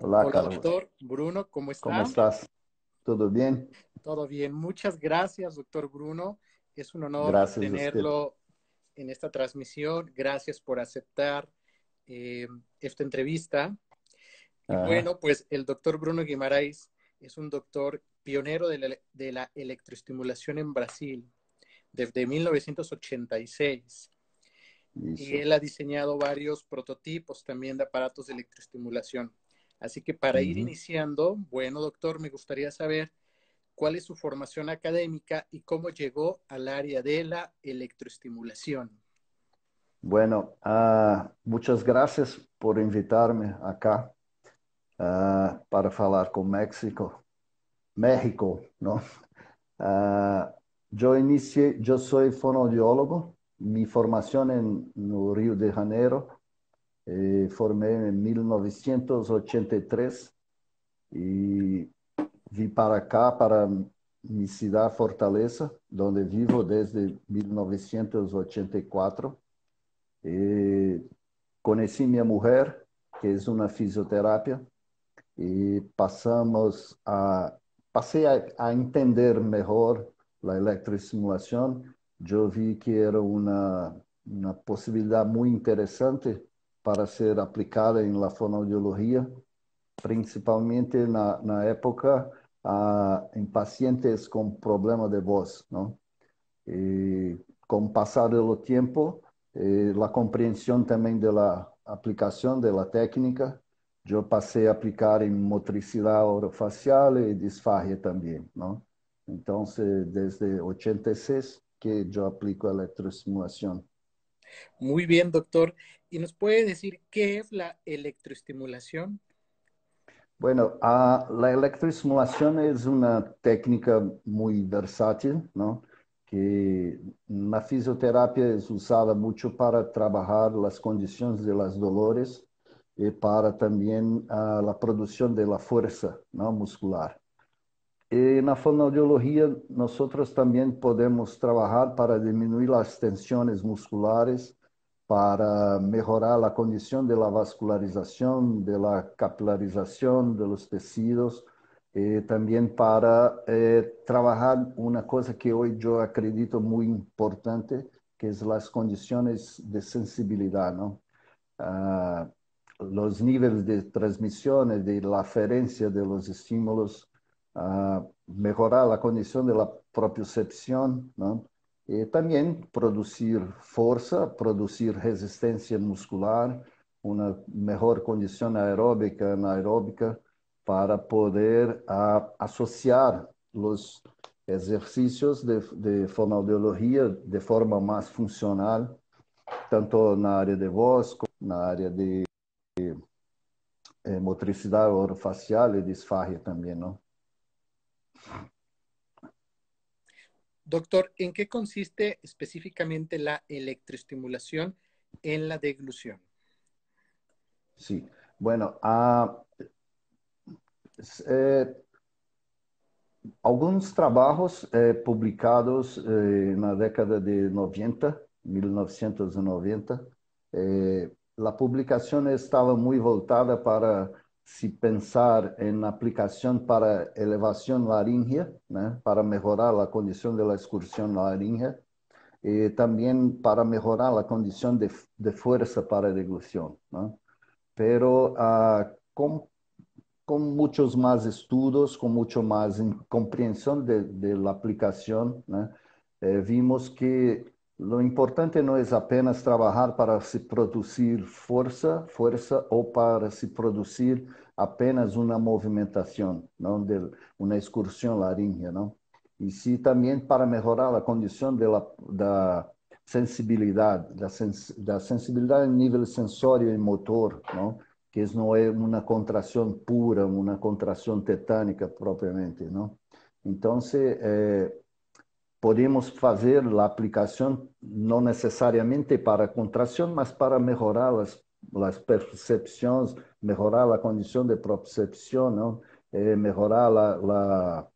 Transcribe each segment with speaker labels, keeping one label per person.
Speaker 1: Olá,
Speaker 2: Hola,
Speaker 1: Carlos.
Speaker 2: doctor Bruno, ¿cómo
Speaker 1: ¿Cómo
Speaker 2: está?
Speaker 1: estás? ¿Todo bien?
Speaker 2: Todo bien. Muchas gracias, doctor Bruno. Es un honor
Speaker 1: Gracias a usted.
Speaker 2: tenerlo en esta transmisión. Gracias por aceptar esta entrevista. Y
Speaker 1: Ajá.
Speaker 2: bueno, pues el doctor Bruno Guimarães es un doctor pionero de la electroestimulación en Brasil desde 1986. Y
Speaker 1: Isso.
Speaker 2: él ha diseñado varios prototipos también de aparatos de electroestimulación. Así que para ir
Speaker 1: Uhum.
Speaker 2: iniciando, bueno, doctor, me gustaría saber cuál es su formación académica y cómo llegó al área de la electroestimulación.
Speaker 1: Bueno, muchas gracias por invitarme acá para falar com México, ¿no? Eu sou fonoaudiólogo, mi formação no Rio de Janeiro, formei em 1983 e vim para cá, para minha cidade, Fortaleza, onde vivo desde 1984. E conheci minha mulher, que é uma fisioterapia, e passei a entender melhor a eletroestimulação. Eu vi que era uma possibilidade muito interessante para ser aplicada em la fonoaudiologia, principalmente na época em pacientes com problema de voz, não? E com o passar do tempo, a compreensão também da aplicação da técnica, eu passei a aplicar em motricidade orofacial e disfagia também, não? Então, desde 86 que eu aplico a eletroestimulação.
Speaker 2: Muy bien, doctor. ¿Y nos puede decir qué es la electroestimulación?
Speaker 1: Bueno, la electroestimulación es una técnica muy versátil, ¿no? Que na fisioterapia es usada mucho para trabajar las condiciones de las dolores y para también la producción de la fuerza, ¿no? Muscular. Y en la fonoaudiología nosotros también podemos trabajar para disminuir las tensiones musculares, para mejorar la condición de la vascularización, de la capilarización de los tejidos, también para trabajar una cosa que hoy yo acredito muy importante, que es las condiciones de sensibilidad, ¿no? Ah, los niveles de transmisión, de la aferencia de los estímulos, mejorar la condición de la propiocepción, ¿no? Y también producir fuerza, producir resistencia muscular, una mejor condición aeróbica, anaeróbica, para poder asociar los ejercicios de fonoaudiología de forma más funcional, tanto na área de voz, como na área de motricidade orofacial e disfagia também, não?
Speaker 2: Doctor, ¿en qué consiste específicamente la electroestimulación en la deglución?
Speaker 1: Sí. Bueno, eh, alguns trabalhos publicados na década de 90, 1990, a publicação estava muito voltada para se pensar em aplicação para elevação laríngea, né, para melhorar a condição da excursão laríngea, e também para melhorar a condição de força para a deglução, né? Pero com muitos mais estudos, com muito mais compreensão de la aplicação, né? Vimos que o importante não é apenas trabalhar para se produzir força ou para se produzir apenas uma movimentação, não de uma excursão laríngea, não? E sim também para melhorar a condição da sensibilidade, da sensibilidade em nível sensório e motor, não? Que isso não é uma contração pura, uma contração tetânica propriamente, não? Então, podemos fazer a aplicação não necessariamente para contração, mas para melhorar as percepções, melhorar a condição de propriocepção, não? Melhorar a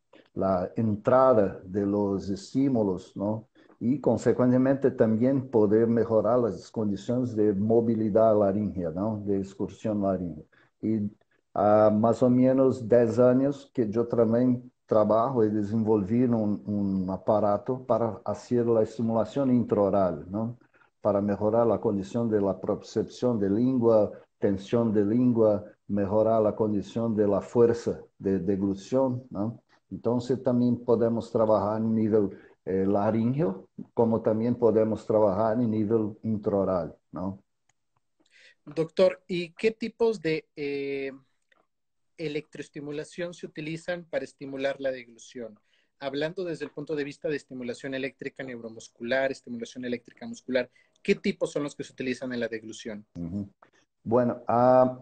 Speaker 1: entrada de los estímulos, não? E, consequentemente, também poder melhorar as condições de mobilidade laríngea, não? De excursão laríngea. E há mais ou menos 10 anos que eu também trabalho e desenvolvi um aparato para fazer a estimulação intraoral, não? Para melhorar a condição da percepção de língua, tensão de língua, melhorar a condição da força de deglução, não? Então, também podemos trabalhar em nível laríngeo, como também podemos trabalhar em nível intraoral, não?
Speaker 2: Doctor, ¿y qué tipos de electroestimulación se utilizan para estimular la deglución? Hablando desde el punto de vista de estimulación eléctrica neuromuscular, estimulación eléctrica muscular, ¿qué tipos son los que se utilizan en la deglución?
Speaker 1: Uhum. Bueno,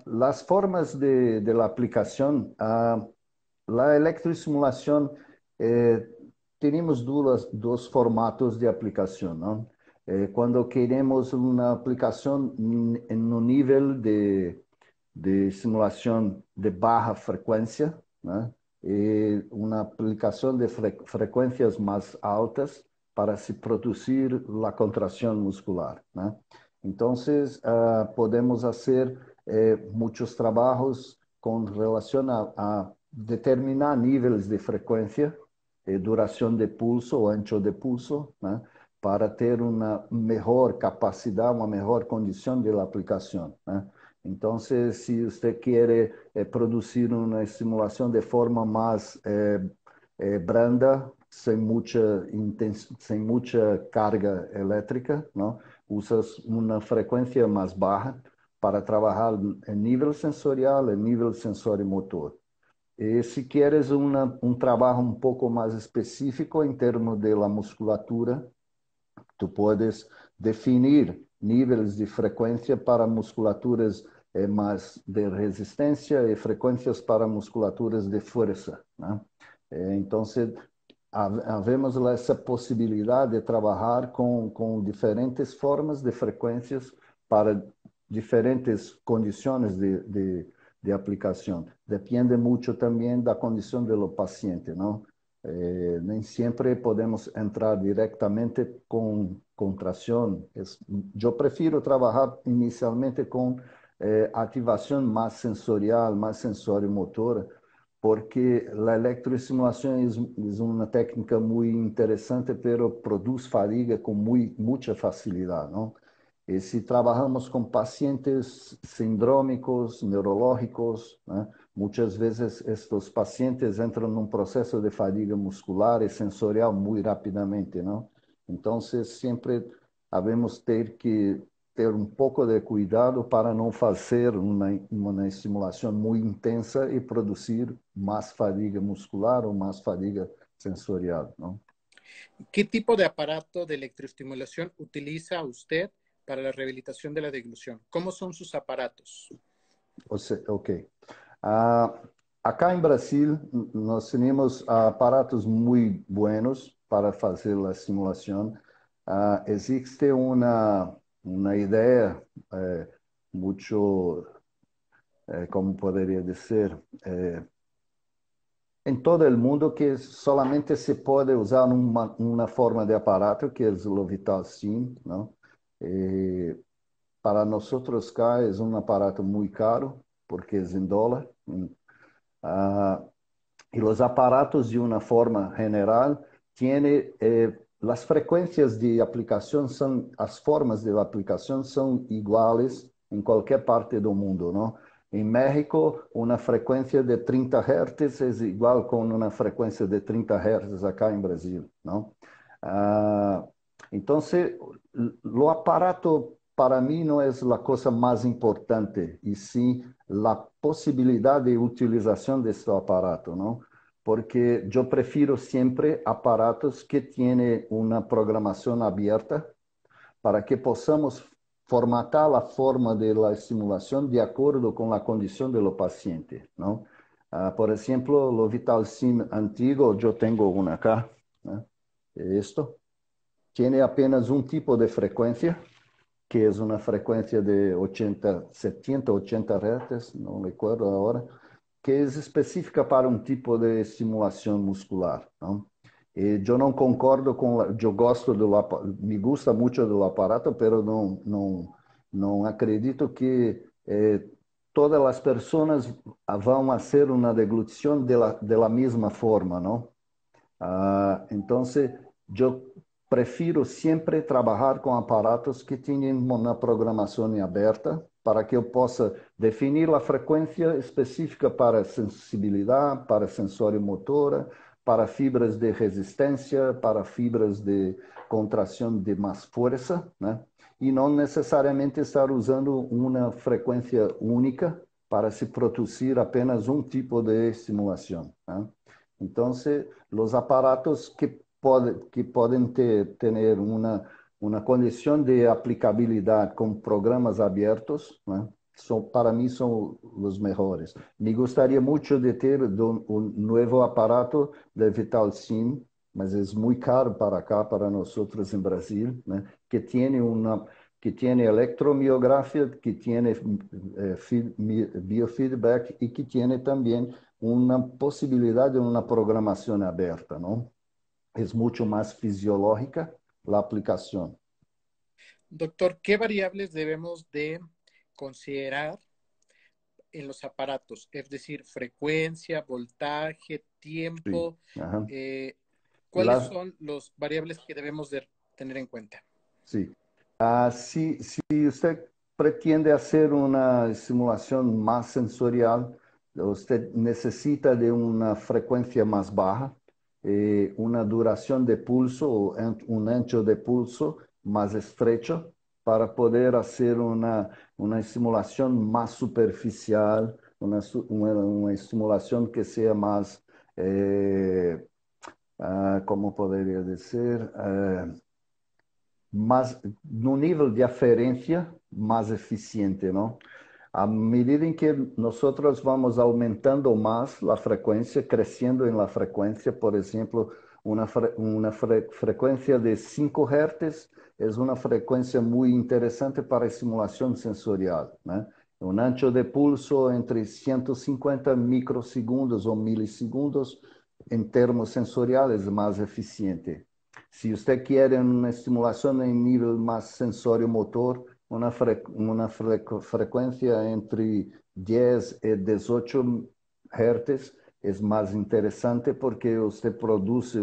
Speaker 1: las formas de la aplicación, la electroestimulación, tenemos dos formatos de aplicación, ¿no? Cuando queremos una aplicación en un nivel de estimulación de baja frecuencia, ¿no? Una aplicación de frecuencias más altas para se producir la contracción muscular, ¿no? Entonces, podemos hacer muchos trabajos con relación a determinar niveles de frecuencia, duración de pulso o ancho de pulso, ¿no? Para ter uma melhor capacidade, uma melhor condição de la aplicação, ¿no? Então, se você quer produzir uma estimulação de forma mais branda, sem muita carga elétrica, não? Usas uma frequência mais baixa para trabalhar em nível sensorial, em nível sensório-motor. E se queres trabalho um pouco mais específico em termos de la musculatura, tu podes definir níveis de frequência para musculaturas mais de resistência e frequências para musculaturas de força, né? Então, havemos essa possibilidade de trabalhar com diferentes formas de frequências para diferentes condições de aplicação. Depende muito também da condição do paciente, não? Nem sempre podemos entrar diretamente com contração. Eu prefiro trabalhar inicialmente com ativação mais sensorial, mais sensório-motora, porque a electroestimulação é uma técnica muito interessante, mas produz fadiga com muita facilidade, não? E se trabalhamos com pacientes sindrômicos, neurológicos, né? Muitas vezes estes pacientes entram num processo de fadiga muscular e sensorial muito rapidamente, não? Então, sempre havemos que ter um pouco de cuidado para não fazer uma estimulação muito intensa e produzir mais fadiga muscular ou mais fadiga sensorial, não?
Speaker 2: ¿Qué tipo de aparato de electroestimulación utiliza usted para la rehabilitación de la deglución? ¿Cómo son sus aparatos?
Speaker 1: Ok. Acá em Brasil, nós temos aparatos muito buenos para fazer a simulação. Existe uma ideia muito, como poderia dizer, em todo o mundo que solamente se pode usar uma forma de aparato, que é o Vital Sim, não? Para nós cá é um aparato muito caro, porque é em dólar. E os aparatos, de uma forma geral, têm as frequências de aplicação, as formas de aplicação são iguais em qualquer parte do mundo, não? Em México, uma frequência de 30 Hz é igual com uma frequência de 30 Hz acá em Brasil, não? Então, o aparato para mim não é a coisa mais importante, e sim a possibilidade de utilização deste aparato, não? Porque eu prefiro sempre aparatos que tenham uma programação aberta para que possamos formatar a forma da estimulação de acordo com a condição do paciente, não? Por exemplo, o Vital Sim antigo, eu tenho um acá, né? Isto tem apenas um tipo de frequência, que é uma frequência de 70, 80 Hz, não recordo agora, que é específica para um tipo de estimulação muscular, não? E eu não concordo eu gosto me gusta muito do aparato, mas não acredito que todas as pessoas vão fazer uma deglutição de la mesma forma, não? Então, eu prefiro sempre trabalhar com aparatos que tenham uma programação aberta para que eu possa definir a frequência específica para sensibilidade, para sensório motora, para fibras de resistência, para fibras de contração de mais força, né? E não necessariamente estar usando uma frequência única para se produzir apenas um tipo de estimulação, né? Então, os aparatos que podem ter uma condição de aplicabilidade com programas abertos, né? Para mim, são os melhores. Me gostaria muito de ter um novo aparato de VitalSim, mas é muito caro para cá, para nós outros em Brasil, né? Que tem eletromiografia, que tem biofeedback e que tem também uma possibilidade de uma programação aberta, não? É muito mais fisiológica a aplicação.
Speaker 2: Doctor, ¿qué variables debemos de considerar en los aparatos? Es decir, frecuencia, voltaje,
Speaker 1: Sí.
Speaker 2: tiempo.
Speaker 1: Ajá.
Speaker 2: ¿Cuáles son los variables que debemos de tener en cuenta?
Speaker 1: Sí. Si usted pretende hacer una simulación más sensorial, usted necesita de una frecuencia más baja, una duración de pulso o un ancho de pulso más estrecho para poder hacer una estimulación más superficial, una estimulación que sea más, ¿cómo podría decir? Mas no nível de aferência mais eficiente, não? À medida em que nós vamos aumentando mais a frequência, crescendo em la frequência, por exemplo, uma frequência de 5 Hz é uma frequência muito interessante para estimulação sensorial, né? Um ancho de pulso entre 150 microsegundos ou milissegundos, em termos sensoriais, é mais eficiente. Se você quer uma estimulação em nível mais sensório-motor, uma frequência entre 10 e 18 Hz é mais interessante porque você produz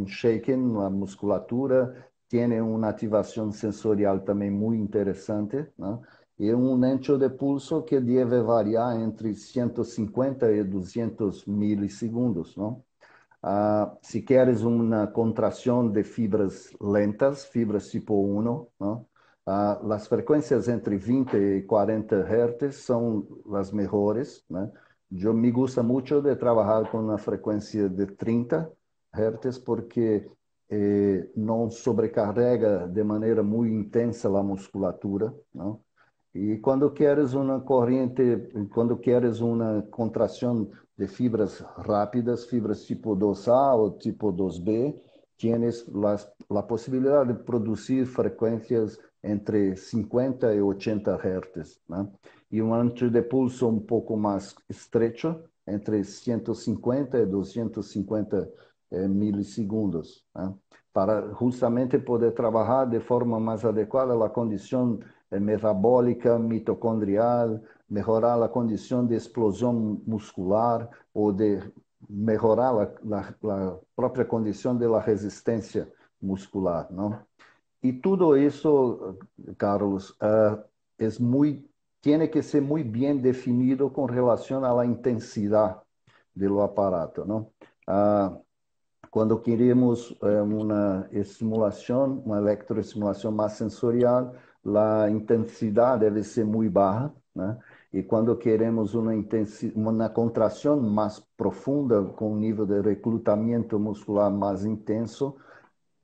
Speaker 1: shaking na musculatura, tem uma ativação sensorial também muito interessante, né? E um ancho de pulso que deve variar entre 150 e 200 milissegundos, não? Si quieres una contracción de fibras lentas, fibras tipo 1, ¿no? Las frecuencias entre 20 y 40 Hz son las mejores, ¿no? Yo me gusta mucho de trabajar con una frecuencia de 30 Hz porque no sobrecarrega de manera muy intensa la musculatura, ¿no? E quando queres uma corrente, quando queres uma contração de fibras rápidas, fibras tipo 2A ou tipo 2B, tienes a possibilidade de produzir frequências entre 50 e 80 Hz, né? E um ancho de pulso um pouco mais estrecho, entre 150 e 250 milissegundos, né? Para justamente poder trabalhar de forma mais adequada a condição metabólica, mitocondrial, melhorar a condição de explosão muscular ou de melhorar a própria condição de la resistência muscular, não? E tudo isso, Carlos, tem que ser muito bem definido com relação à intensidade do aparato, não? Quando queremos uma estimulação, uma eletroestimulação mais sensorial, a intensidade deve ser muito baixa, né? E quando queremos uma contração mais profunda, com um nível de recrutamento muscular mais intenso,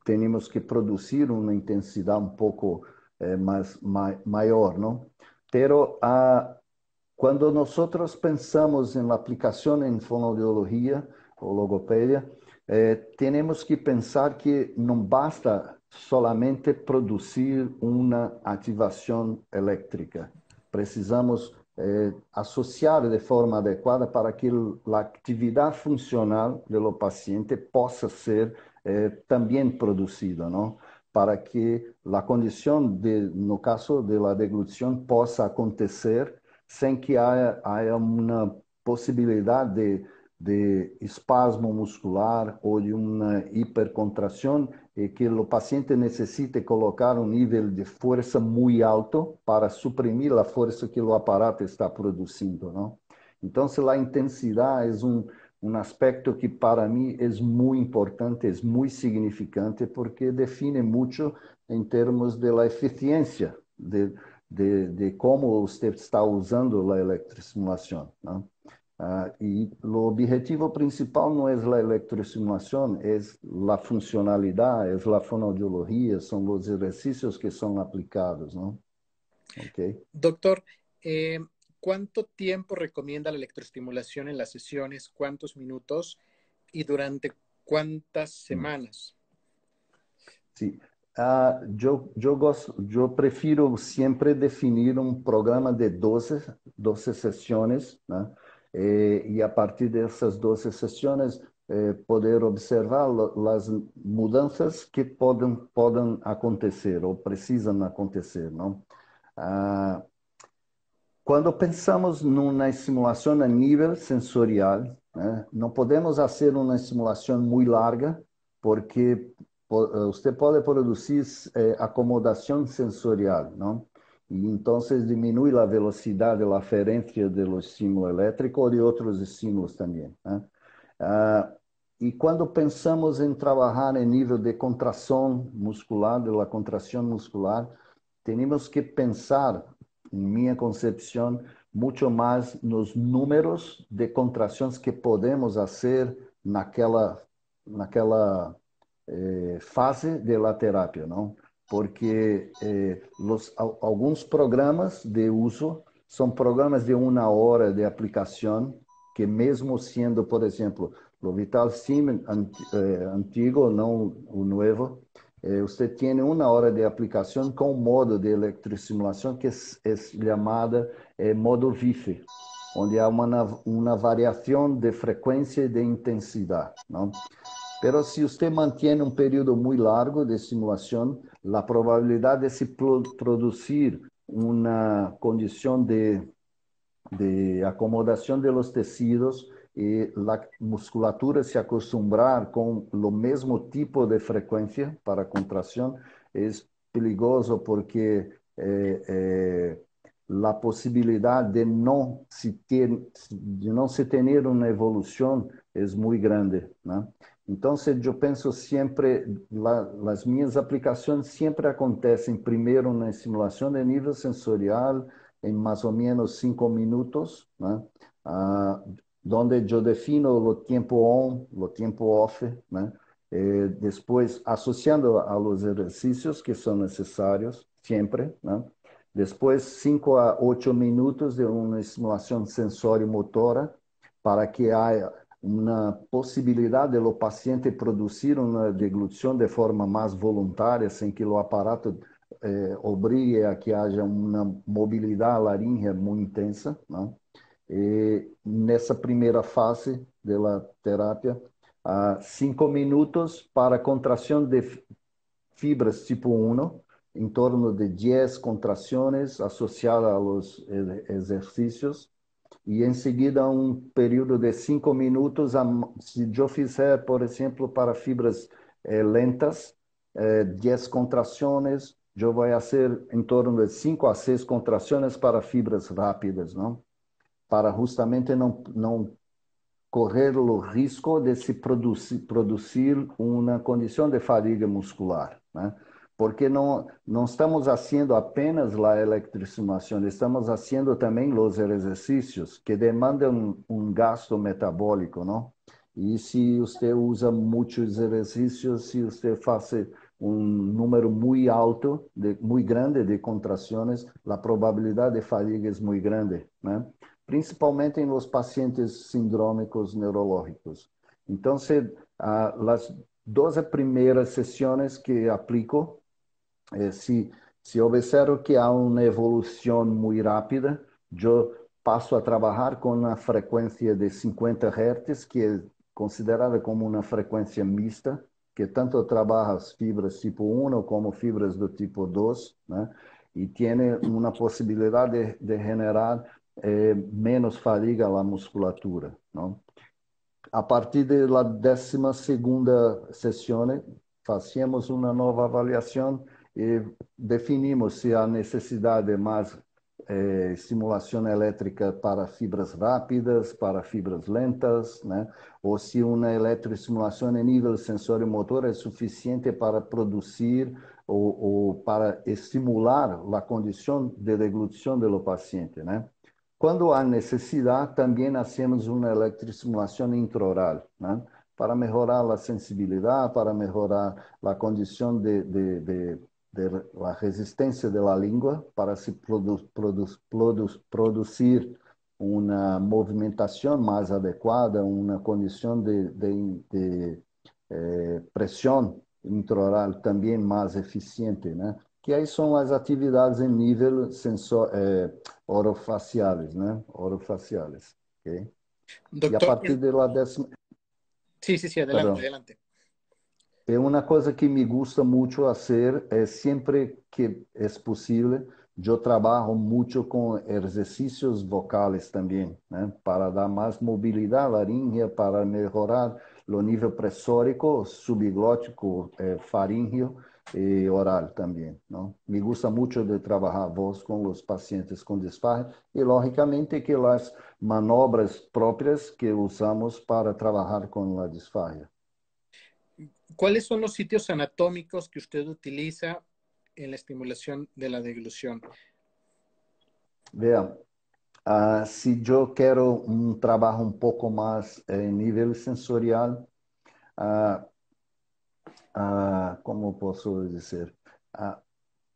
Speaker 1: temos que produzir uma intensidade um pouco maior, não? Pero quando nós pensamos em aplicação em fonoaudiologia ou logopedia, temos que pensar que não basta solamente produzir uma ativação elétrica. Precisamos associar de forma adequada para que a atividade funcional do paciente possa ser também produzida, não? Para que a condição, no caso da deglutição, possa acontecer sem que haja uma possibilidade de espasmo muscular ou de uma hipercontração e que o paciente necessite colocar um nível de força muito alto para suprimir a força que o aparato está produzindo, não? Então, a intensidade é um aspecto que para mim é muito importante, é muito significante, porque define muito em termos de la eficiência de como você está usando a eletroestimulação, não? Y lo objetivo principal no es la electroestimulación, es la funcionalidad, es la fonoaudiología, son los ejercicios que son aplicados, ¿no? Okay.
Speaker 2: Doctor, ¿cuánto tiempo recomienda la electroestimulación en las sesiones? ¿Cuántos minutos? ¿Y durante cuántas semanas?
Speaker 1: Sí. Yo prefiero siempre definir un programa de 12 sesiones, ¿no? Y a partir de esas 12 sesiones poder observar las mudanzas que pueden acontecer o precisam acontecer, ¿no? Quando pensamos numa estimulação a nível sensorial, né, não podemos fazer uma estimulação muito larga, porque você pode produzir acomodação sensorial, não? E então diminui a velocidade, a aferência do estímulo elétrico ou de outros estímulos também, né? E quando pensamos em trabalhar em nível de contração muscular, da contração muscular, temos que pensar, em minha concepção, muito mais nos números de contrações que podemos fazer naquela fase da terapia, não? Porque alguns programas de uso são programas de 1 hora de aplicação, que mesmo sendo, por exemplo, o Vital Sim antigo, não o novo, você tem 1 hora de aplicação com um modo de eletroestimulação que é chamada modo VIF, onde há uma variação de frequência e de intensidade, não? Pero se você mantém um período muito largo de estimulação, a probabilidade de se produzir uma condição de acomodação de los tecidos e a musculatura se acostumbrar com o mesmo tipo de frequência para contração é perigoso, porque a possibilidade de não se ter uma evolução é muito grande, né? Então, eu penso sempre, as minhas aplicações sempre acontecem primeiro na estimulação de nível sensorial, em mais ou menos 5 minutos, né? Onde eu defino o tempo on, o tempo off, né? Depois, associando a los exercícios que são necessários, sempre, né? Depois, 5 a 8 minutos de uma estimulação sensório-motora, para que haja uma possibilidade do paciente produzir uma deglutição de forma mais voluntária, sem que o aparato obrigue a que haja uma mobilidade laríngea muito intensa, não? E nessa primeira fase da terapia, 5 minutos para contração de fibras tipo 1, em torno de 10 contrações associadas aos exercícios, e em seguida um período de 5 minutos, se eu fizer, por exemplo, para fibras lentas, 10 contrações, eu vou fazer em torno de 5 a 6 contrações para fibras rápidas, não? Para justamente não correr o risco de se produzir uma condição de fadiga muscular, né? Porque não estamos fazendo apenas a eletroestimulação, estamos fazendo também os exercícios que demandam um gasto metabólico, não? E se você usa muitos exercícios, se você faz um número muito alto, muito grande de contrações, a probabilidade de fadiga é muito grande, né? Principalmente em los pacientes sindrômicos neurológicos. Então, as 12 primeiras sessões que aplico, se observo que há uma evolução muito rápida, eu passo a trabalhar com uma frequência de 50 Hz, que é considerada como uma frequência mista, que tanto trabalha as fibras tipo 1 como fibras do tipo 2, né? E tem uma possibilidade de generar menos fadiga a musculatura, não? A partir da 12ª sessão, fazíamos uma nova avaliação e definimos se há necessidade de mais estimulação elétrica para fibras rápidas, para fibras lentas, né? Ou se uma eletroestimulação em nível sensório-motor é suficiente para produzir ou para estimular a condição de deglutição do paciente, né? Quando há necessidade, também hacemos uma eletroestimulação intraoral, né? Para melhorar a sensibilidade, para melhorar a condição de la resistência da língua, para se produzir uma movimentação mais adequada, uma condição de pressão intraoral também mais eficiente, né? Que aí são as atividades em nível orofaciales, né? Orofaciales, ¿ok? E a
Speaker 2: Doctor,
Speaker 1: partir de la décima,
Speaker 2: sí, sí, sí, adelante,
Speaker 1: perdão,
Speaker 2: adelante.
Speaker 1: é uma coisa que me gusta muito fazer é sempre que é possível, eu trabalho muito com exercícios vocais também, né? Para dar mais mobilidade à laringe, para melhorar o nível pressórico, subglótico, faríngeo e oral também, não? Me gusta muito de trabalhar a voz com os pacientes com disfagia e, logicamente, que as manobras próprias que usamos para trabalhar com a disfagia.
Speaker 2: ¿Cuáles son los sitios anatómicos que usted utiliza en la estimulación de la deglución?
Speaker 1: Vea, se eu quero um trabalho um pouco mais em nível sensorial, ah, como posso dizer?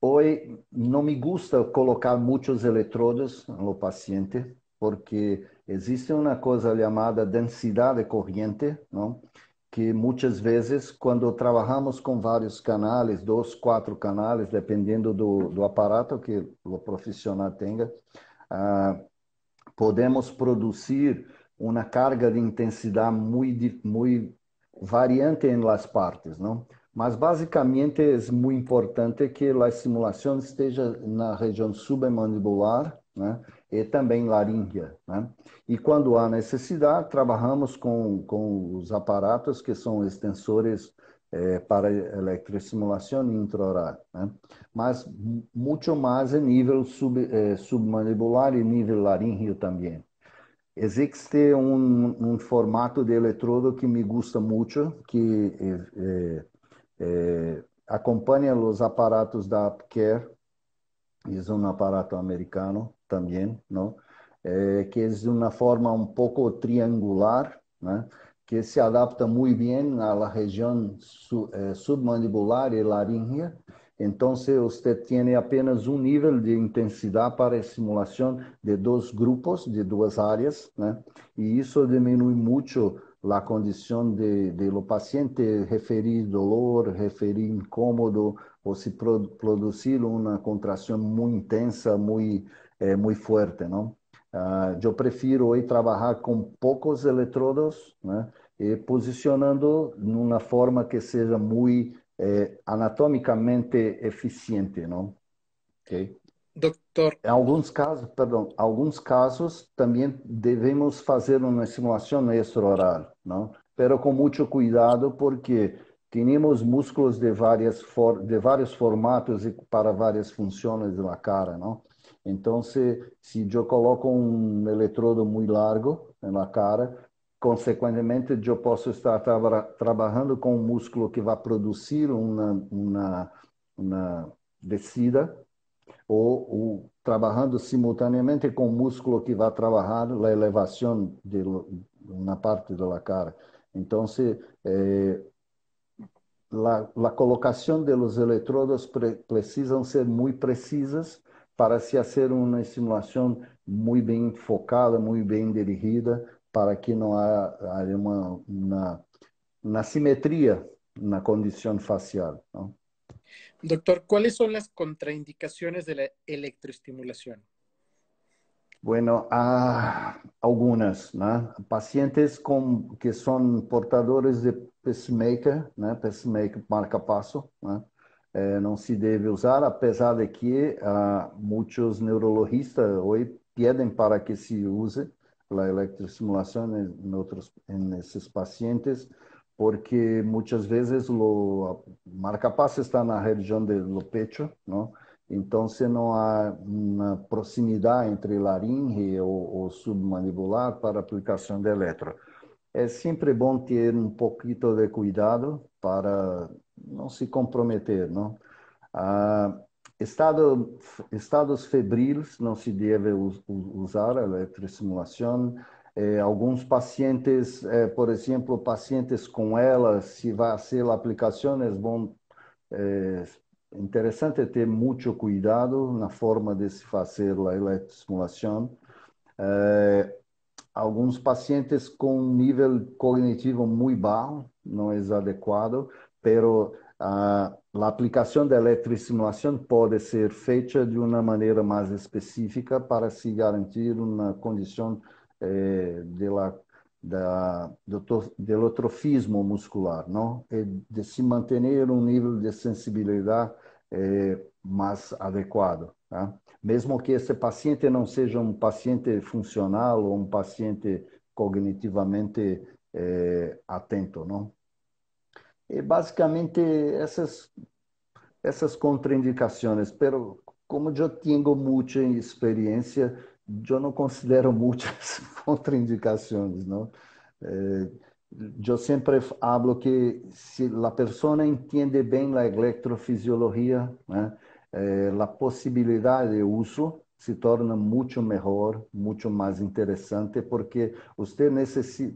Speaker 1: Hoje não me gusta colocar muitos eletrodos no paciente, porque existe uma coisa chamada densidade de corrente, não? Que muitas vezes, quando trabalhamos com vários canais, 2, 4 canais, dependendo do aparato que o profissional tenha, podemos produzir uma carga de intensidade muito variante em las partes, não? Mas basicamente é muito importante que a estimulação esteja na região submandibular, né? E também laríngea, né? E quando há necessidade, trabalhamos com os aparatos que são extensores para eletroestimulação intraoral, né? Mas muito mais em nível submandibular e nível laríngeo também. Existe um formato de eletrodo que me gusta muito, que acompanha os aparatos da AppCare, é um aparato americano também, não? Que é de uma forma um pouco triangular, né? Que se adapta muito bem à região submandibular e laríngea. Então, você tem apenas um nível de intensidade para a estimulação de 2 grupos, de 2 áreas, né? E isso diminui muito a condição do paciente referir dolor, referir incômodo, ou se produzir uma contração muito intensa, muito forte, não? Eu prefiro hoje trabalhar com poucos eletrodos, né? E posicionando numa forma que seja muito anatomicamente eficiente, não? Okay?
Speaker 2: Doctor,
Speaker 1: Em alguns casos também devemos fazer uma estimulação extraoral, não? Pero com muito cuidado, porque temos músculos de vários formatos e para várias funções da cara, não? Então, se eu coloco um eletrodo muito largo na cara, consequentemente, eu posso estar trabalhando com um músculo que vai produzir uma descida, ou trabalhando simultaneamente com o músculo que vai trabalhar a elevação de uma parte da cara. Então, a colocação dos eletrodos precisam ser muito precisas para se fazer uma estimulação muito bem focada, muito bem dirigida, para que não haja uma simetria na condição facial, não?
Speaker 2: doctor, ¿cuáles son las contraindicaciones de la electroestimulación?
Speaker 1: Bueno, há algumas, né? Pacientes que são portadores de pacemaker, né? Pacemaker marca-passo, né? Não se deve usar, apesar de que muitos neurologistas hoje piden para que se use la electroestimulación en esos pacientes, porque muchas veces o marcapasso está na região do pecho, não? Então, não há uma proximidade entre laringe ou submandibular para aplicação de eletro. É sempre bom ter um pouquinho de cuidado para não se comprometer, não? Ah, estados febriles não se deve usar a eletroestimulação. Alguns pacientes, por exemplo, pacientes com ela, se vai ser a aplicação, é bom, interessante ter muito cuidado na forma de se fazer a eletroestimulação. Alguns pacientes com nível cognitivo muito baixo não é adequado, pero a aplicação da eletroestimulação pode ser feita de uma maneira mais específica para se garantir uma condição do atrofismo muscular, não? E de se manter um nível de sensibilidade mais adequado, tá? Mesmo que esse paciente não seja um paciente funcional ou um paciente cognitivamente atento, não? E basicamente essas contraindicações, pero como eu tenho muita experiência, eu não considero muitas contraindicações, não? Eu sempre falo que se a pessoa entende bem a eletrofisiologia, né, a possibilidade de uso se torna muito melhor, muito mais interessante, porque você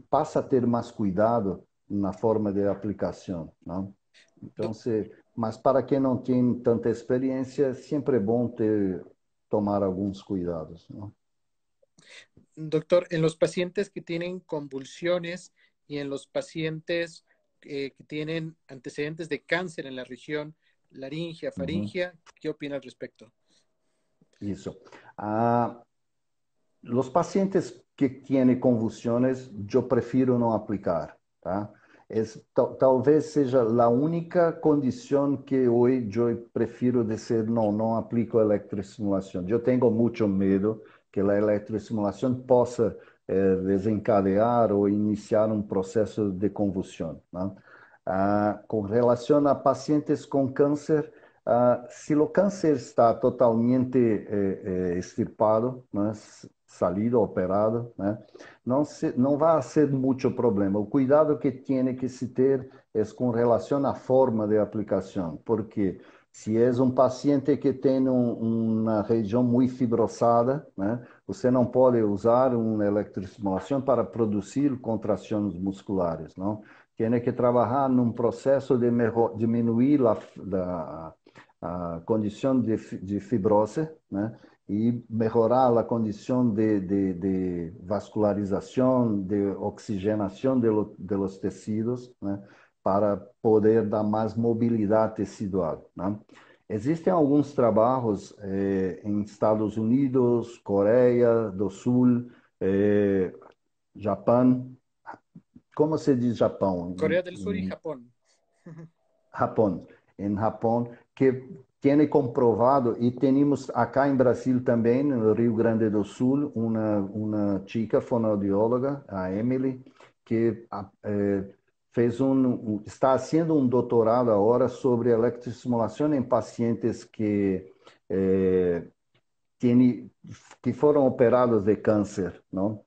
Speaker 1: passa a ter mais cuidado na forma de aplicação, não? Então, mas para quem não tem tanta experiência, é sempre bom tomar alguns cuidados, não?
Speaker 2: Doctor, en los pacientes que tienen convulsiones y en los pacientes que tienen antecedentes de cáncer en la región laringea, faringea, ¿qué opina al respecto?
Speaker 1: Isso. Los pacientes que têm convulsiones, eu prefiro não aplicar, tá? Talvez seja a única condição que hoje eu prefiro dizer não aplico eletroestimulação. Eu tenho muito medo que a eletroestimulação possa desencadear ou iniciar um processo de convulsão, né? Com relação a pacientes com câncer, se o câncer está totalmente extirpado, né, salido, operado, né, não vai ser muito problema. O cuidado que tem que se ter é com relação à forma de aplicação, porque se é um paciente que tem uma região muito fibrosada, né, você não pode usar uma eletroestimulação para produzir contrações musculares, não? Tem que trabalhar num processo de diminuir a condição de fibrose, né? E melhorar a condição de vascularização, de oxigenação de los tecidos, né? Para poder dar mais mobilidade tecidual, né? Existem alguns trabalhos em Estados Unidos, Coreia do Sul, Japão. Como se diz Japão?
Speaker 2: Corea del Sur y Japón.
Speaker 1: Japão. Em Japão, que tem comprovado, e temos acá em Brasil também, no Rio Grande do Sul, uma chica fonoaudióloga, a Emily, que está fazendo um doutorado agora sobre eletroestimulação em pacientes que foram operados de câncer, não?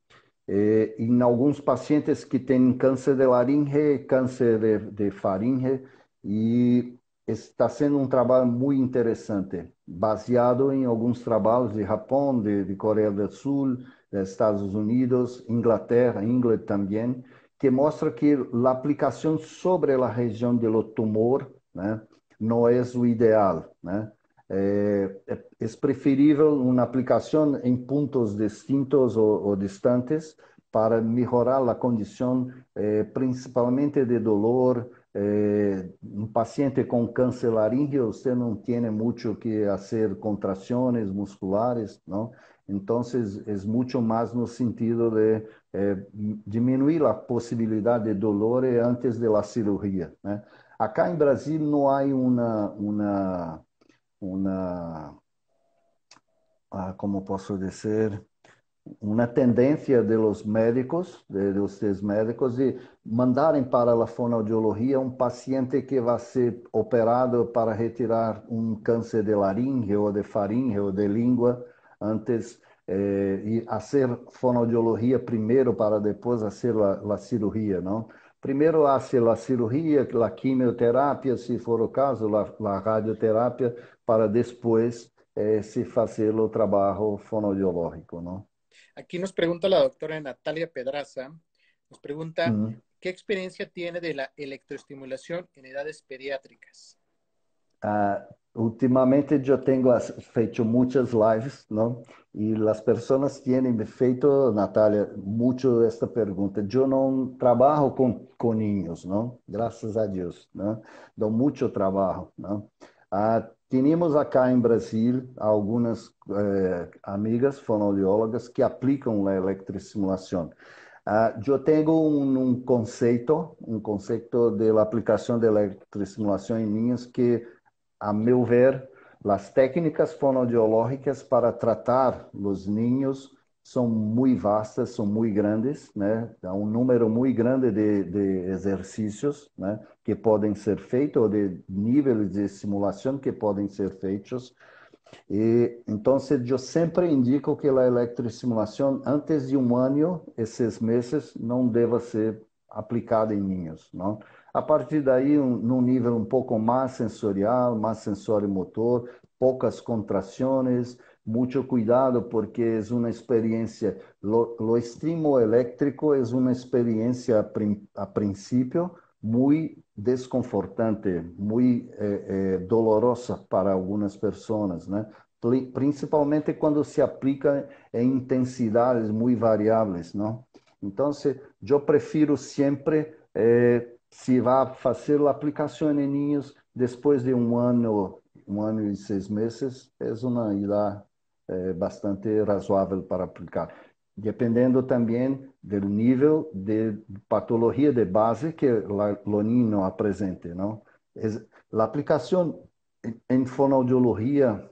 Speaker 1: Em alguns pacientes que têm câncer de laringe, câncer de faringe, e está sendo um trabalho muito interessante, baseado em alguns trabalhos de Japão, de Coreia do Sul, dos Estados Unidos, Inglaterra, também, que mostra que a aplicação sobre a região do tumor, né, não é o ideal, né? É preferível uma aplicação em pontos distintos ou distantes para melhorar a condição, principalmente de dolor. Um paciente com câncer laríngeo, você não tem muito que fazer contrações musculares, não? Então, é muito mais no sentido de diminuir a possibilidade de dolor antes da cirurgia, né? Acá em Brasil não há como posso dizer, una tendencia de los médicos, de ustedes médicos, de mandarem para a fonoaudiologia um paciente que vai ser operado para retirar um câncer de laringe ou de faringe ou de língua antes e fazer fonoaudiologia primeiro para depois fazer a cirurgia, não? Primeiro hace a cirurgia, a quimioterapia, se for o caso, a radioterapia, para depois se fazer o trabalho fonoaudiológico, não?
Speaker 2: Aquí nos pregunta la doctora Natalia Pedraza, nos pregunta,
Speaker 1: Uhum.
Speaker 2: ¿qué experiencia tiene de la electroestimulación en edades pediátricas?
Speaker 1: Ultimamente eu tenho feito muitas lives, não? E as pessoas têm me feito, Natália, muito esta pergunta. Eu não trabalho com ninhos, não? Graças a Deus, não? Dou muito trabalho, não? Tínhamos acá em Brasil algumas amigas fonoaudiólogas que aplicam a eletroestimulação. Eu tenho um conceito de aplicação de eletroestimulação em ninhos que a meu ver, as técnicas fonoaudiológicas para tratar os ninhos são muito vastas, são muito grandes, né? Há um número muito grande de exercícios, né? Que podem ser feitos, ou de níveis de simulação que podem ser feitos. E então, eu sempre indico que a eletroestimulação, antes de um ano e 6 meses, não deva ser aplicada em ninhos, não? A partir daí, num nível um pouco mais sensorial, mais sensório-motor, poucas contrações, muito cuidado, porque é uma experiência, o estímulo elétrico é uma experiência, a princípio, muito desconfortante, muito dolorosa para algumas pessoas, né? Principalmente quando se aplica em intensidades muito variáveis, não? Então, eu prefiro sempre, se vai fazer a aplicação em ninhos, depois de um ano e 6 meses, é uma idade bastante razoável para aplicar. Dependendo também do nível de patologia de base que o niño apresente, não? A aplicação em fonoaudiologia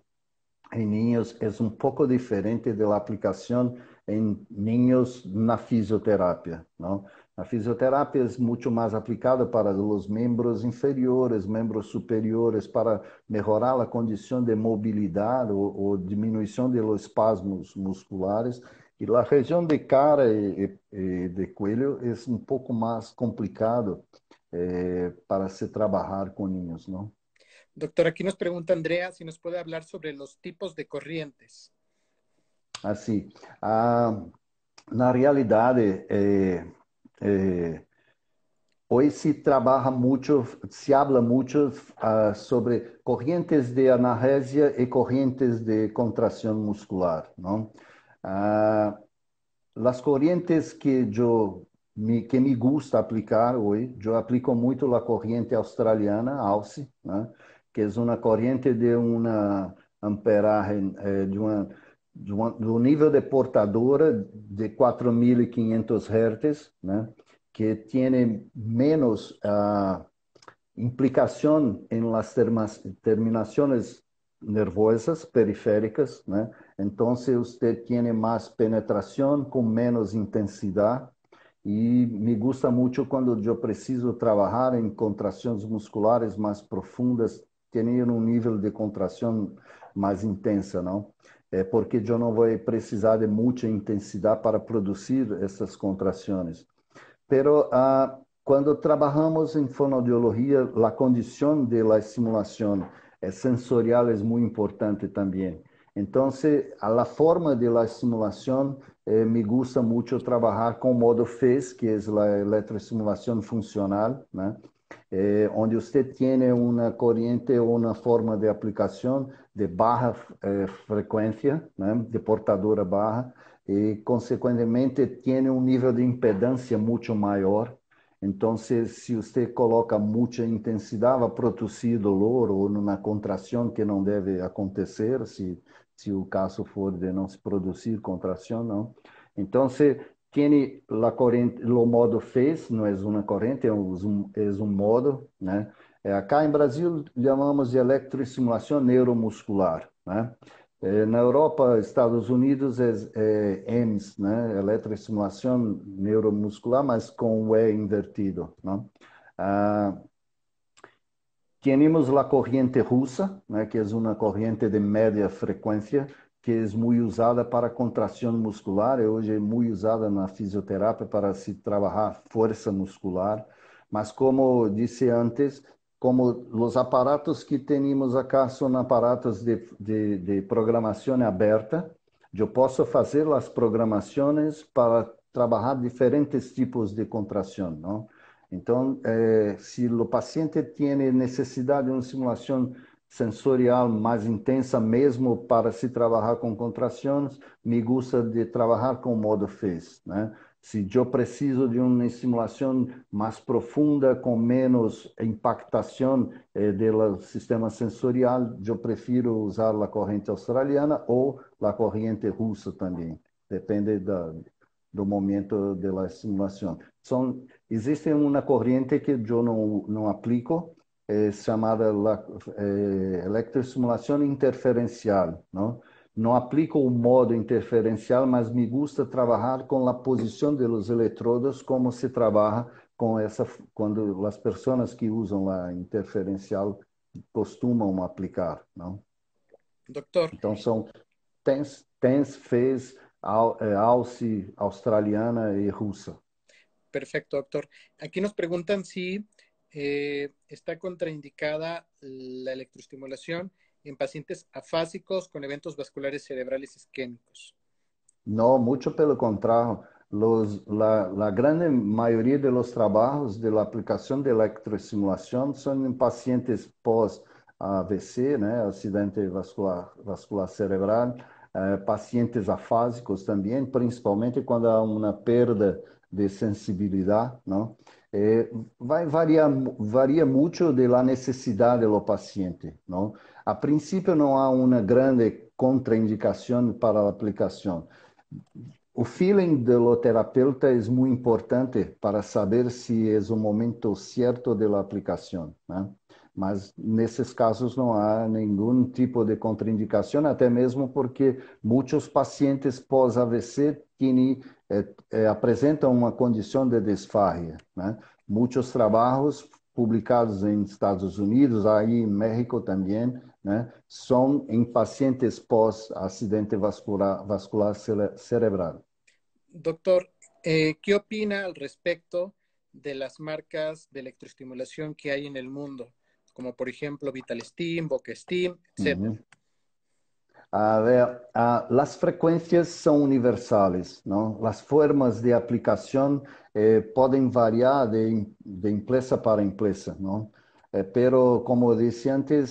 Speaker 1: em ninhos é um pouco diferente da aplicação em ninhos na fisioterapia, não? A fisioterapia é muito mais aplicada para os membros inferiores, membros superiores, para melhorar a condição de mobilidade ou diminuição de los espasmos musculares. E a região de cara e de coelho é um pouco mais complicado para se trabalhar com ninhos, não?
Speaker 2: Doctor, aquí nos pregunta Andrea si nos puede hablar sobre los tipos de corrientes.
Speaker 1: Assim, na realidade, hoje se trabalha muito, se habla muito sobre correntes de analgesia e correntes de contração muscular, não? As correntes que me gusta aplicar hoje, eu aplico muito a corrente australiana, AUSI, né? Que é uma corrente de uma amperagem, do nível de portadora de 4.500 Hz, né? Que tem menos implicação em las terminações nervosas periféricas, né? Então, você tem mais penetração com menos intensidade e me gusta muito quando eu preciso trabalhar em contrações musculares mais profundas, ter um nível de contração mais intensa, não? Porque eu não vou precisar de muita intensidade para produzir essas contrações. Pero quando trabalhamos em fonoaudiologia, a condição de la estimulação sensorial é muito importante também. Então, a forma de la estimulação, me gusta muito trabalhar com o modo FES, que é a eletroestimulação funcional, né? Onde você tem uma corrente ou uma forma de aplicação de baixa frequência, né? De portadora baixa, e, consequentemente, tem um nível de impedância muito maior. Então, se você coloca muita intensidade, vai produzir dolor ou uma contração que não deve acontecer, se o caso for de não se produzir contração, não. Então, tem a corrente, o modo FES, não é uma corrente, é um modo, né? Acá em Brasil, chamamos de eletroestimulação neuromuscular, né? Na Europa, Estados Unidos, é EMS, né? Eletroestimulação neuromuscular, mas com o E invertido, não? Ah, Temos a corrente russa, né, que é uma corrente de média frequência, que é muito usada para contração muscular e hoje é muito usada na fisioterapia para se trabalhar força muscular. Mas como disse antes, como os aparatos que temos acá são aparatos de programação aberta, eu posso fazer as programações para trabalhar diferentes tipos de contração, não? Então, se o paciente tem necessidade de uma simulação sensorial mais intensa, mesmo para se trabalhar com contrações, me gusta de trabalhar com o modo FES, né? Se eu preciso de uma estimulação mais profunda, com menos impactação do sistema sensorial, eu prefiro usar a corrente australiana ou a corrente russa também. Depende do momento da estimulação. Existe uma corrente que eu não aplico, chamada eletroestimulação interferencial, não? Não aplico o modo interferencial, mas me gusta trabalhar com a posição dos eletrodos, como se trabalha com essa, quando as pessoas que usam a interferencial costumam aplicar, não?
Speaker 2: Doctor,
Speaker 1: Então, são TENS, FES, ALCE, australiana e russa.
Speaker 2: perfecto, doctor. Aquí nos preguntan si está contraindicada la electroestimulación en pacientes afásicos con eventos vasculares cerebrales isquémicos.
Speaker 1: No, mucho pelo contrario. La grande mayoría de los trabajos de la aplicación de electroestimulación son en pacientes post-AVC, né, acidente vascular cerebral, pacientes afásicos também, principalmente quando há uma perda de sensibilidade, não? Varia muito da necessidade do paciente, não? A princípio não há uma grande contraindicação para a aplicação. O feeling do terapeuta é muito importante para saber se é o momento certo da aplicação, né? Mas nesses casos não há nenhum tipo de contraindicação, até mesmo porque muitos pacientes pós-AVC apresentam uma condição de disfagia, né? Muitos trabalhos publicados em Estados Unidos, aí em México também, né, são em pacientes pós-acidente vascular cerebral.
Speaker 2: Doctor, ¿qué opina al respecto de las marcas de electroestimulación que hay en el mundo? Como por ejemplo VitalSteam, VocaSteam, etcétera.
Speaker 1: Uhum. As frequências são universais, não? As formas de aplicação podem variar de empresa para empresa, não? Pero, como disse antes,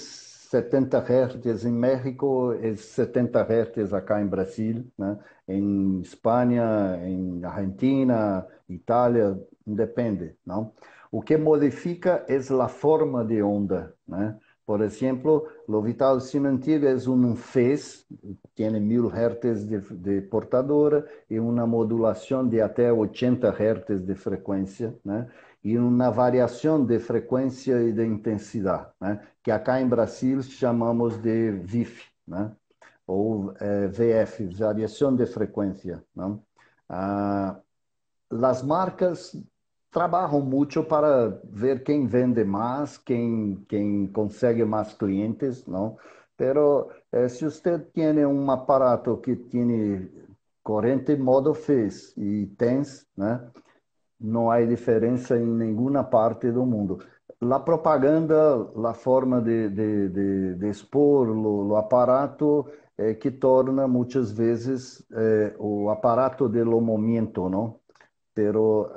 Speaker 1: 70 Hz em México e 70 Hz acá em Brasil, né? Em Espanha, em Argentina, Itália, depende, não? O que modifica é a forma de onda, né? Por exemplo, o Vital Cimentírio é um FES, tem 1000 Hz de portadora e uma modulação de até 80 Hz de frequência, né? E uma variação de frequência e de intensidade, né? Que acá em Brasil chamamos de VIF, né? Ou VF, variação de frequência, não? As marcas trabalham muito para ver quem vende mais, quem consegue mais clientes, não? Pero se você tem um aparato que tem corrente modo FES e TENS, né? Não há diferença em nenhuma parte do mundo. A propaganda, a forma de expor o aparato, que torna muitas vezes o aparato de momento, não? Pero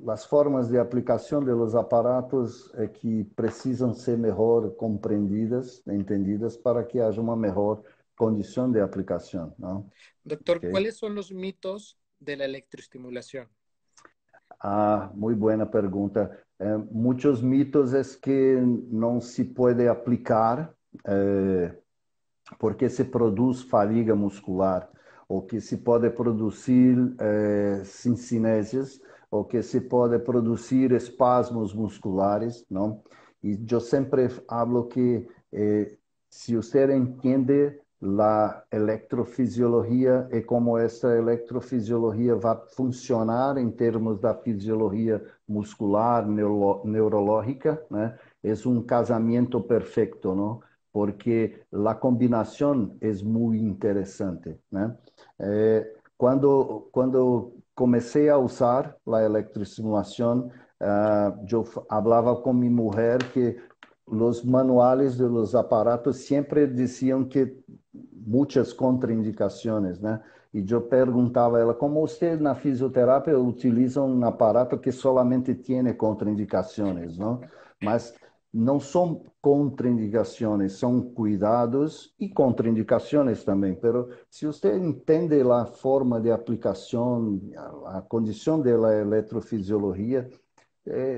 Speaker 1: as formas de aplicação dos aparatos é que precisam ser melhor compreendidas, entendidas, para que haja uma melhor condição de aplicação, não?
Speaker 2: Doctor,
Speaker 1: Okay.
Speaker 2: ¿cuáles son los mitos de la electroestimulación?
Speaker 1: Muito boa pergunta. Muitos mitos é que não se pode aplicar porque se produz fadiga muscular, ou que se pode produzir cinesias, ou que se pode produzir espasmos musculares, não? E eu sempre falo que si usted entiende la electrofisiología y cómo esta electrofisiología va a funcionar en términos de fisiología muscular, neurológica, ¿no? Es un casamiento perfecto, ¿no? Porque la combinación es muy interesante, ¿no? Cuando comencé a usar la electroestimulación, yo hablaba con mi mujer que los manuales de los aparatos siempre decían que muchas contraindicaciones, ¿no? Y yo preguntaba a ela, ¿cómo usted en la fisioterapia utiliza un aparato que solamente tiene contraindicaciones, ¿no? Mas não são contraindicações, são cuidados e contraindicações também. Pero se você entende a forma de aplicação, a condição da eletrofisiologia,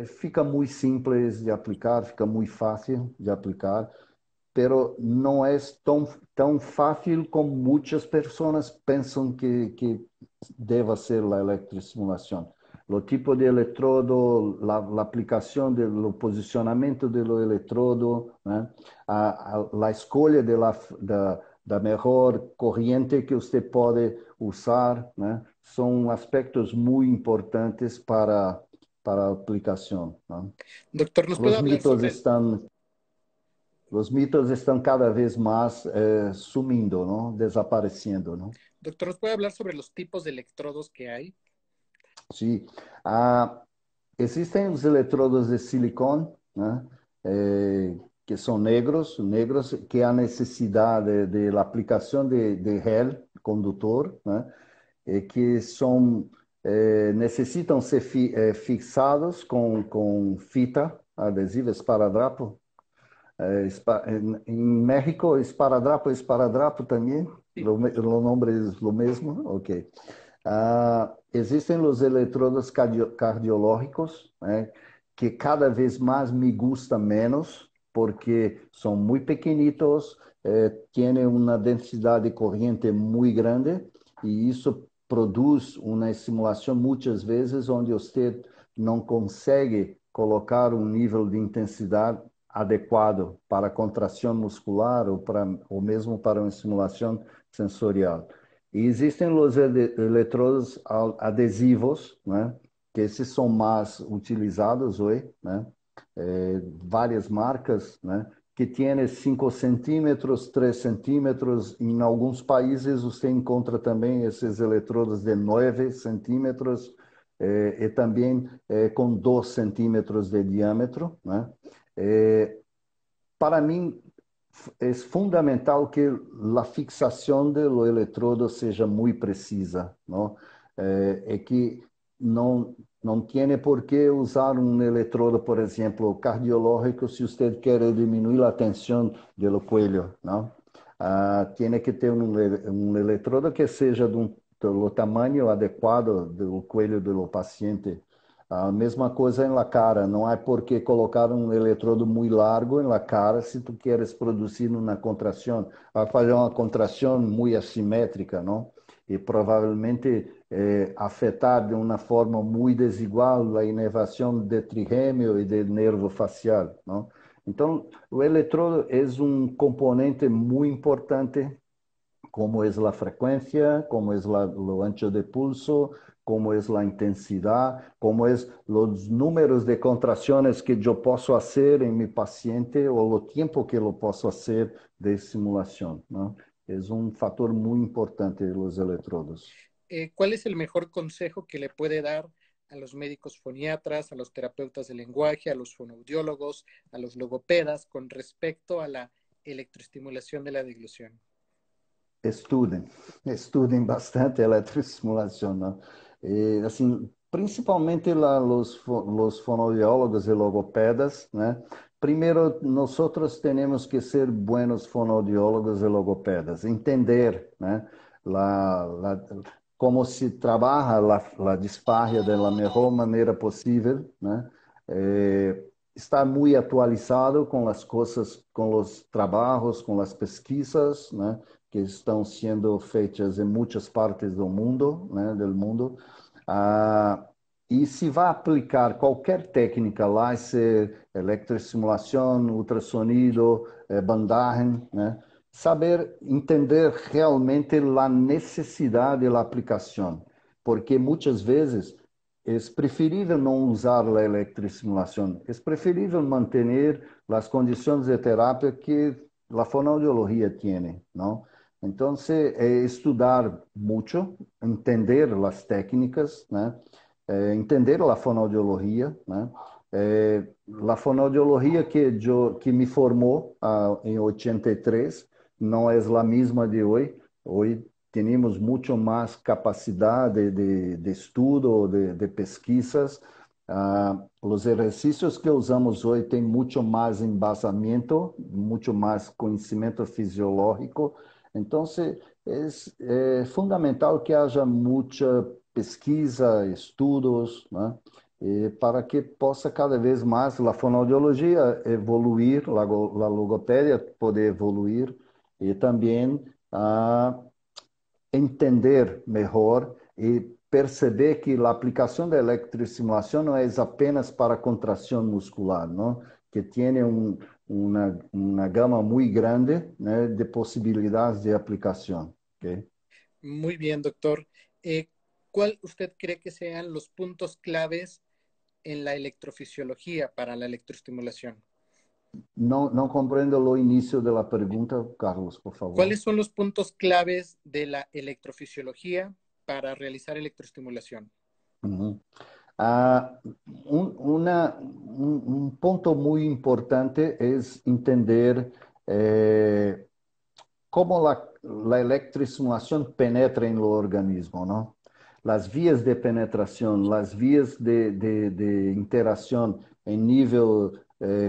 Speaker 1: fica muito simples de aplicar, fica muito fácil de aplicar, pero não é tão fácil como muitas pessoas pensam que deva ser a eletroestimulação. O tipo de eletrodo, a aplicação, o posicionamento do eletrodo, né? A escolha da melhor corrente que você pode usar, né? São aspectos muito importantes para a aplicação, né?
Speaker 2: Doctor, ¿nos puede
Speaker 1: Os
Speaker 2: hablar
Speaker 1: mitos
Speaker 2: sobre
Speaker 1: estão Os mitos estão cada vez mais sumindo, não? Desaparecendo, não?
Speaker 2: doctor, ¿nos puede hablar sobre los tipos de electrodos que hay?
Speaker 1: Sim. Existem os eletrodos de silicone, né? Que são negros que há necessidade de aplicação de gel condutor, né? Que são necessitam ser fixados com fita adesiva, esparadrapo. En México, esparadrapo también,
Speaker 2: Sí.
Speaker 1: los nombres es lo mismo, ok. Existen los electrodos cardiológicos, que cada vez más me gusta menos, porque son muy pequeñitos, tienen una densidad de corriente muy grande, y eso produce una estimulación muchas veces donde usted no consegue colocar un nivel de intensidad adequado para contração muscular ou mesmo para uma estimulação sensorial. E existem os eletrodos adesivos, né? Que esses são mais utilizados hoje, né? Várias marcas, né? Que tem 5 centímetros, 3 centímetros. Em alguns países você encontra também esses eletrodos de 9 centímetros e também com 2 centímetros de diâmetro, né? Para mim, é fundamental que a fixação do eletrodo seja muito precisa, não? Que não tem por que usar um eletrodo, por exemplo, cardiológico, se você quer diminuir a tensão do coelho, não? Tem que ter um eletrodo que seja do tamanho adequado do coelho do paciente. A mesma coisa na cara, não há por que colocar um eletrodo muito largo na cara se tu queres produzir uma contração. Vai fazer uma contração muito assimétrica, não? E provavelmente afetar de uma forma muito desigual a inervação de trigêmeo e de nervo facial, não? Então, o eletrodo é um componente muito importante, como é a frequência, como é o ancho de pulso, como é a intensidade, como é os números de contrações que eu posso fazer em meu paciente ou o tempo que eu posso fazer de simulação, ¿no? É um fator muito importante os eletrodos.
Speaker 2: ¿Cuál es el mejor consejo que le puede dar a los médicos foniatras, a los terapeutas de lenguaje, a los fonoaudiólogos, a los logopedas con respecto a la electroestimulación de la deglución?
Speaker 1: Estudem bastante a eletroestimulação, ¿no? Assim, principalmente os fonoaudiólogos e logopedas, né? Primeiro, nós temos que ser buenos fonoaudiólogos e logopedas, entender, né? Como se trabalha a disfagia da melhor maneira possível, né? Estar muito atualizado com as coisas, com os trabalhos, com as pesquisas, né? Que estão sendo feitas em muitas partes do mundo, né? Do mundo. E se vai aplicar qualquer técnica, laser, eletroestimulação, ultrassonido, bandagem, né? Saber entender realmente a necessidade da aplicação, porque muitas vezes é preferível não usar a eletroestimulação, é preferível manter as condições de terapia que a fonoaudiologia tem, não? Então, é estudar muito, entender as técnicas, né? Entender a fonoaudiologia, né? A fonoaudiologia que me formou em 83 não é a mesma de hoje. Hoje temos muito mais capacidade de estudo, de pesquisas. Os exercícios que usamos hoje têm muito mais embasamento, muito mais conhecimento fisiológico. Então, é fundamental que haja muita pesquisa, estudos, né? E para que possa cada vez mais a fonoaudiologia evoluir, a logopédia poder evoluir e também entender melhor e perceber que a aplicação da eletroestimulação não é apenas para contração muscular, não? Que tem uma gama muito grande, né, de possibilidades de aplicação. ¿Okay?
Speaker 2: Muy bien, doctor. ¿Cuál usted cree que sean los puntos claves en la electrofisiología para la electroestimulación?
Speaker 1: Não compreendo o início da pergunta, Carlos, por favor.
Speaker 2: ¿Cuáles son los puntos claves de la electrofisiología para realizar electroestimulación?
Speaker 1: Uhum. Ah, ponto muito importante é entender como a eletroestimulação penetra no organismo, não? As vias de penetração, as vias de interação em nível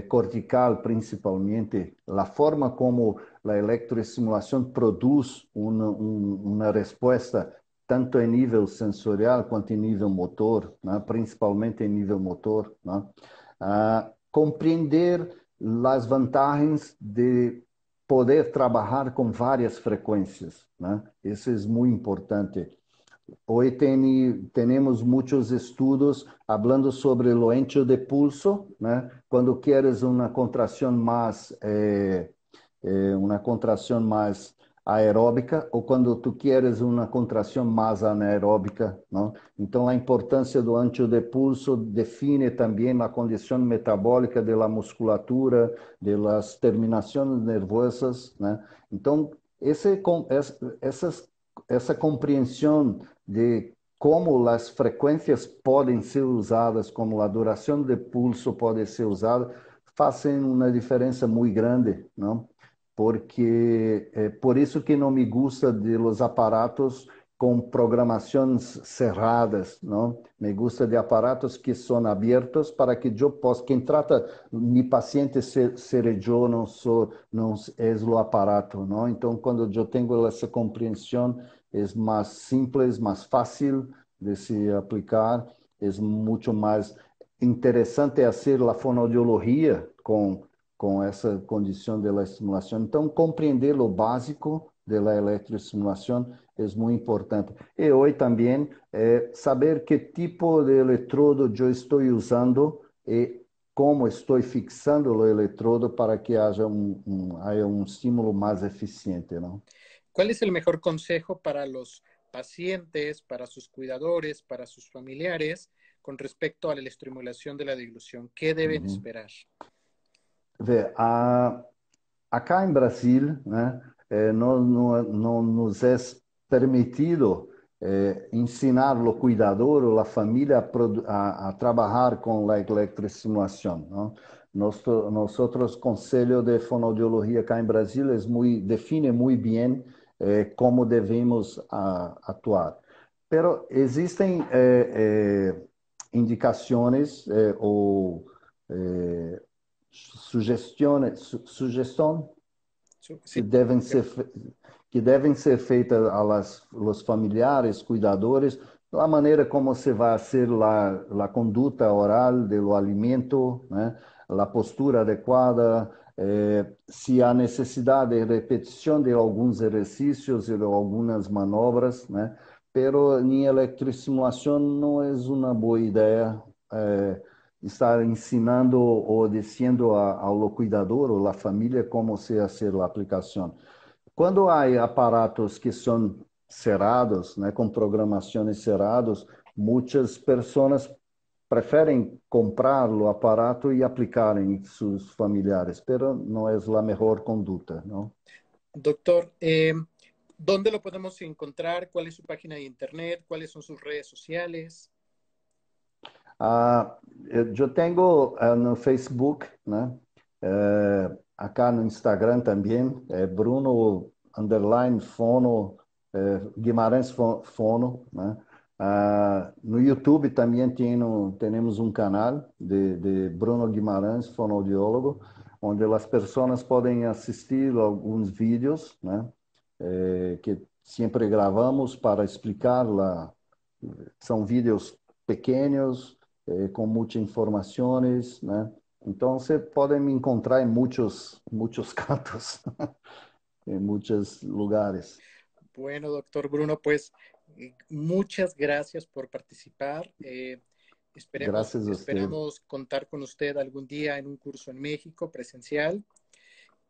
Speaker 1: cortical, principalmente, a forma como a eletroestimulação produz uma resposta tanto em nível sensorial quanto em nível motor, né? Principalmente em nível motor, né? Compreender as vantagens de poder trabalhar com várias frequências, né? Isso é muito importante. Hoje temos muitos estudos falando sobre o ancho de pulso, né? Quando queres uma contração mais aeróbica ou quando tu queres uma contração mais anaeróbica, não? Então, a importância do ancho de pulso define também a condição metabólica da musculatura, das terminações nervosas, né? Então, essa compreensão de como as frequências podem ser usadas, como a duração de pulso pode ser usada, fazem uma diferença muito grande, não? Porque é por isso que não me gusta de los aparatos com programações cerradas, não? Me gusta de aparatos que são abertos para que eu possa, quem trata mi paciente ser eu, não é o aparato, não? Então, quando eu tenho essa compreensão, é mais simples, mais fácil de se aplicar, é muito mais interessante fazer a fonoaudiologia com essa condição da estimulação. Então, compreender o básico da eletroestimulação é muito importante. E hoje também saber que tipo de eletrodo eu estou usando e como estou fixando o eletrodo para que haja um estímulo mais eficiente, não?
Speaker 2: ¿Cuál es el mejor consejo para los pacientes, para sus cuidadores, para sus familiares con respecto a la estimulación de la deglución? ¿Qué deben esperar?
Speaker 1: Acá em Brasil, né, não nos é permitido ensinar o cuidador ou a família a trabalhar com a eletroestimulação. Não? Nós Conselho de Fonoaudiologia cá em Brasil define muito bem como devemos atuar. Pero existem indicações ou sugestões
Speaker 2: Sí.
Speaker 1: que devem ser feitas aos familiares, cuidadores, a maneira como se vai ser a conduta oral do alimento, né? A postura adequada, se há necessidade de repetição de alguns exercícios e de algumas manobras, né? pero en electroestimulación no es una buena idea estar ensinando o diciendo ao cuidador ou à família como se fazer a aplicação. Quando há aparatos que são cerrados, né, com programações cerradas, muitas pessoas preferem comprar o aparato e aplicar em seus familiares, pero não é a melhor conduta, não?
Speaker 2: Doctor, ¿dónde lo podemos encontrar? ¿Cuál es su página de internet? ¿Cuáles son sus redes sociales?
Speaker 1: Eu tenho no Facebook, né? Acá no Instagram também, Bruno underline Fono, Guimarães Fono, né? No YouTube também temos um canal de Bruno Guimarães, fonoaudiólogo, onde as pessoas podem assistir alguns vídeos, né? Que sempre gravamos para explicar lá. São vídeos pequenos, com muitas informações, né? Então, você pode me encontrar em muitos cantos, em muitos lugares.
Speaker 2: Bueno, doctor Bruno, pues muchas gracias por participar.
Speaker 1: Graças a você.
Speaker 2: Esperamos contar con usted algún día en un curso en México presencial.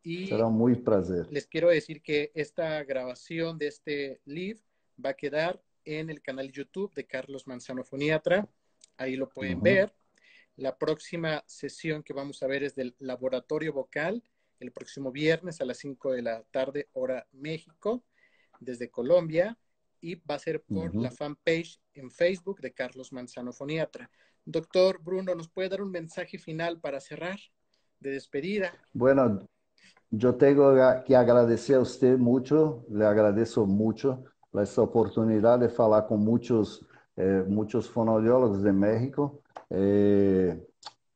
Speaker 2: Y
Speaker 1: será muito prazer.
Speaker 2: les quiero decir que esta grabación de este live va a quedar en el canal YouTube de Carlos Manzano Foniatra. Ahí lo pueden ver. La próxima sesión que vamos a ver es del laboratorio vocal, el próximo viernes a las 5 de la tarde, hora México, desde Colombia, y va a ser por la fanpage en Facebook de Carlos Manzano Foniatra. Doctor Bruno, ¿nos puede dar un mensaje final para cerrar, de despedida?
Speaker 1: Bueno, yo tengo que agradecer a usted mucho, le agradezco mucho esta oportunidad de hablar con muchos fonoaudiólogos de México.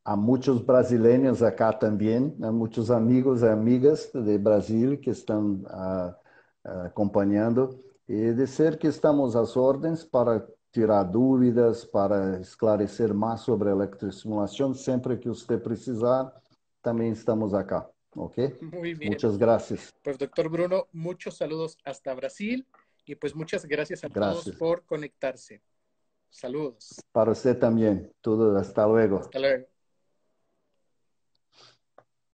Speaker 1: Há muitos brasileiros acá também, né? Muitos amigos e amigas de Brasil que estão acompanhando e dizer que estamos às ordens para tirar dúvidas, para esclarecer mais sobre a eletroestimulação, sempre que você precisar, também estamos acá, ¿ok?
Speaker 2: Muy bien.
Speaker 1: Muchas gracias.
Speaker 2: Pues doctor Bruno, muchos saludos hasta Brasil y pues muchas gracias a todos por conectarse. Saludos.
Speaker 1: Para usted también. Todo, hasta luego.
Speaker 2: Hasta luego.